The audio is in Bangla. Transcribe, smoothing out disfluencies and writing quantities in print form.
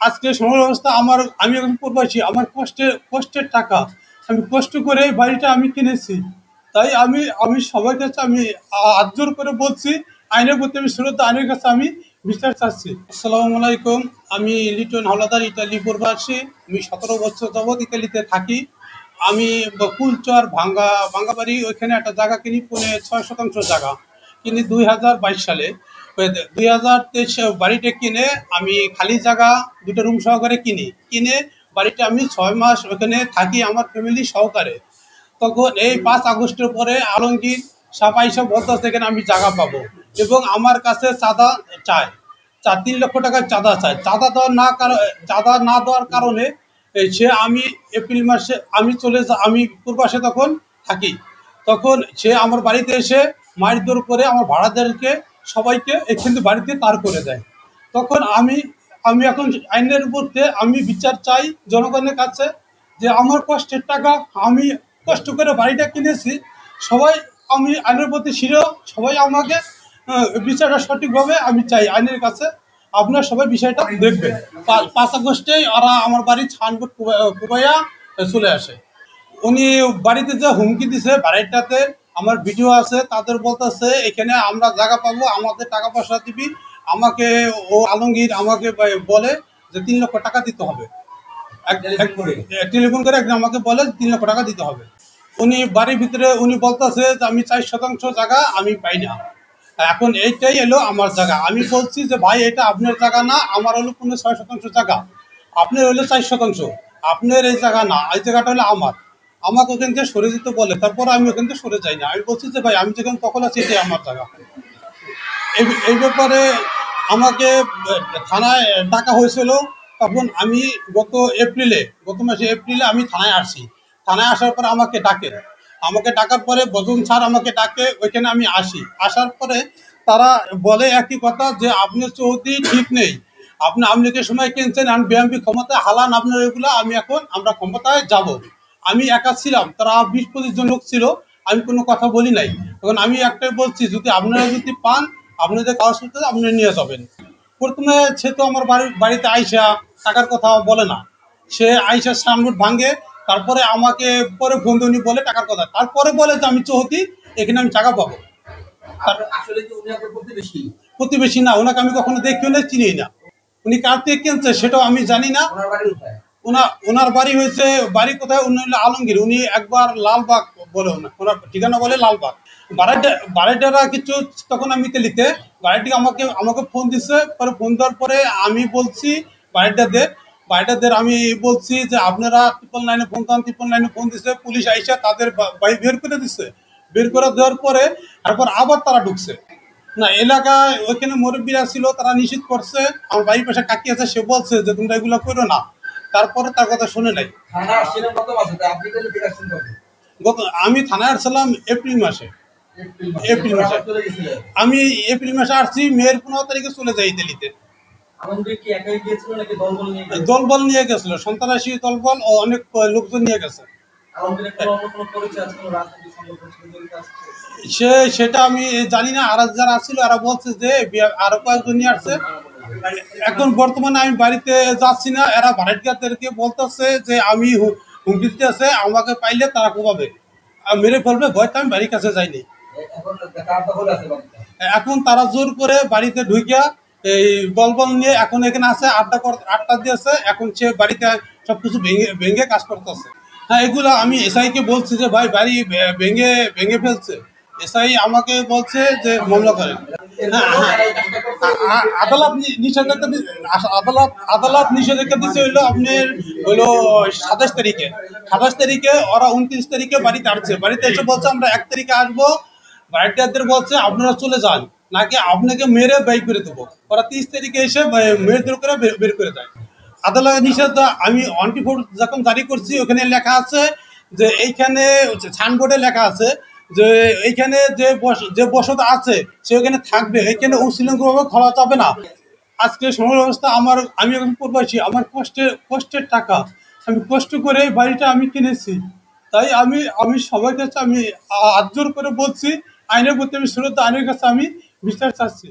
আজকে সময় অবস্থা আমার, আমি এখন প্রবাসী, আমার কষ্টের টাকা, আমি কষ্ট করে বাড়িটা আমি কিনেছি। তাই আমি আমি সবার কাছে আমি হাত জোর করে বলছি, আইনের প্রতি আমি শ্রদ্ধা, আইনের কাছে আমি বিচার চাচ্ছি। আসসালামু আলাইকুম। আমি লিটন হাওলাদার, ইতালি প্রবাসী। আমি 17 বছর যাবৎ ইতালিতে থাকি। আমি কুলচর ভাঙ্গা ভাঙ্গা বাড়ি, ওইখানে একটা জায়গা কিনি, 6 শতাংশ জায়গা কিনি 2022 সালে। 2023 বাড়িটা কিনে আমি খালি জায়গা 2টা রুম সহকারে কিনে বাড়িটা আমি 6 মাস ওখানে থাকি আমার ফ্যামিলি সহকারে। তখন এই 5 আগস্টের পরে আলমগীর সাফাই সব বলতেছে এখানে আমি জায়গা পাবো, এবং আমার কাছে চাঁদা চায়। 3 লক্ষ টাকার চাঁদা চায়। চাঁদা না দেওয়ার কারণে সে, আমি এপ্রিল মাসে আমি আমি পূর্বাসে তখন থাকি। তখন সে আমার বাড়িতে এসে মারধর করে আমার ভাড়াদারকে সবাইকে এখানে বাড়িতে তার করে দেয়। তখন আমি আমি এখন আইনের মধ্যে আমি বিচার চাই জনগণের কাছে, যে আমার কষ্টের টাকা, আমি কষ্ট করে বাড়িটা কিনেছি। সবাই, আমি আইনের প্রতি সবাই আমাকে বিচারটা সঠিকভাবে আমি চাই আইনের কাছে। আপনার সবাই বিষয়টা দেখবেন। 5 আগস্টেই ওরা আমার বাড়ি ছানবোর্ড কুবাইয়া চলে আসে। উনি বাড়িতে যে হুমকি দিছে বাড়িটাতে, আমার ভিডিও আছে, তাদের বলতেছে এখানে আমরা জায়গা পাবো, আমাদের টাকা পয়সা দিবি। আমাকে আলমগীর আমাকে বলে যে 3 লক্ষ টাকা দিতে হবে। টেলিফোন করে একদিন আমাকে বলে 3 লক্ষ টাকা দিতে হবে। উনি বাড়ির ভিতরে উনি বলতেছে যে আমি 4 শতাংশ জায়গা আমি পাই না। এখন এইটাই এলো আমার জায়গা। আমি বলছি যে ভাই, এটা আপনার জায়গা না, আমার হলো 6 শতাংশ জায়গা, আপনার হলো 4 শতাংশ। আপনার এই জায়গা না, এই জায়গাটা হলো আমার। আমাকে ওখান থেকে সরে যেতে বলে, তারপর আমি ওখান থেকে সরে যাই না। আমি বলছি যে ভাই, আমি যেখানে তখন আছি এটাই আমার জায়গা। এই ব্যাপারে আমাকে থানায় ডাকা হয়েছিল। তখন আমি গত মাসে এপ্রিলে আমি থানায় আসি। থানায় আসার পরে আমাকে ডাকার পরে বদন স্যার আমাকে ডাকে, ওইখানে আমি আসার পরে তারা বলে একই কথা, যে আপনার চৌধুরী ঠিক নেই, আপনি আওয়ামী লীগের সময় কিনছেন, আমি বিএনপি ক্ষমতায় হালান আপনার এগুলো, আমরা ক্ষমতায় যাব। আমি একা ছিলাম, তারা 20-25 জন লোক ছিল, আমি কোনো কথা বলি নাই। তখন আমি একটাই বলছি, যদি আপনারা পান, আপনাদের কাগজপত্র আপনি নিয়ে যাবেন। প্রথমে সে তো আমার বাড়িতে আইসা টাকার কথা বলে না, সে আইসা সামনে ভাঙে। তারপরে আমাকে পরে বন্ধুনি বলে টাকার কথা, তারপরে বলে যে আমি চৌহতি, এখানে আমি টাকা পাবো। প্রতিবেশী না, ওনাকে আমি কখনো দেখিও না, চিনি না। উনি কার থেকে কিনছে সেটাও আমি জানি না। ওনার বাড়ি হয়েছে, বাড়ি কোথায়, উনি হলো আলমগীর। উনি একবার লালবাগ বলে, ওনার ঠিকানা বলে লালবাগ। বাড়িটারা কিছু, তখন আমি তেলিতে বাড়িটি আমাকে ফোন দিচ্ছে। পরে ফোন দেওয়ার পরে আমি বলছি বাড়িটাদের আমি বলছি যে আপনারা 999 ফোন দেন। 999 ফোন দিচ্ছে, পুলিশ আইসা তাদের বাড়ি বের করে দিচ্ছে। বের করে দেওয়ার পরে তারপর আবার তারা ঢুকছে না এলাকায়। ওইখানে মুরব্বীরা ছিল, তারা নিষেধ করছে। আমার বাড়ির পাশে কাকি আছে, সে বলছে যে তোমরা এগুলো করো না। তারপরে তার কথা শুনে নাই। আমি থানায় আসছিলাম এপ্রিল মাসে। আমি এপ্রিল মাসে আসছি, মেয়ের 15 তারিখে চলে যাই দিল্লিতে। দলবল নিয়ে গেছিল, সন্ত্রাসী দলবল ও অনেক লোকজন নিয়ে গেছে। সেটা আমি জানি না। আর যারা আসছিল এরা বলছে যে আরো কয়েকজন নিয়ে আসছে। এখন বর্তমানে আমি বাড়িতে যাচ্ছি না, এরা ভাড়াটিয়াদেরকে বলতেছে যে আমি হুমকিতে আছে, আমাকে পাইলে তারা কোবাবে, মেরে ফেলবে, ভয়তে আমি বাড়ির কাছে যাইনি। এখন তারা জোর করে বাড়িতে ঢুকিয়া এই দলবল নিয়ে এখন এখানে আছে, আড্ডা দিয়েছে। এখন সে বাড়িতে সবকিছু ভেঙে কাজ করতেছে। হ্যাঁ, এগুলো আমি এসআইকে বলছি যে ভাই, বাড়ি ভেঙে ফেলছে। এসআই আমাকে বলছে যে মামলা করেন। আদালত নিষেধাজ্ঞা দিচ্ছে হইলো আপনার হইলো 27 তারিখে। 27 তারিখে ওরা 29 তারিখে বাড়িতে আসছে। বাড়িতে এসে বলছে আমরা 1 তারিখে আসবো। বাড়িটাদের বলছে আপনারা চলে যান, নাকি আপনাকে মেরে বের করে দেবো। ওরা 30 তারিখে এসে মেয়েদের করে বের করে দেয়। আদালত নিষেধাজ্ঞা আমি 24 যখন জারি করছি, ওখানে লেখা আছে যে এইখানে সাইনবোর্ডে লেখা আছে যে এইখানে যে বসত আছে সে ওখানে থাকবে, এখানে উশৃঙ্খলভাবে খোলা যাবে না। আজকে সময় অবস্থা আমার, আমি এখন প্রবাসী, আমার কষ্টের টাকা, আমি কষ্ট করে বাড়িটা আমি কিনেছি। তাই আমি সবার কাছে আমি হাত জোর করে বলছি, আইনের প্রতি আমি শ্রদ্ধা, আইনের কাছে আমি বিচার চাচ্ছি।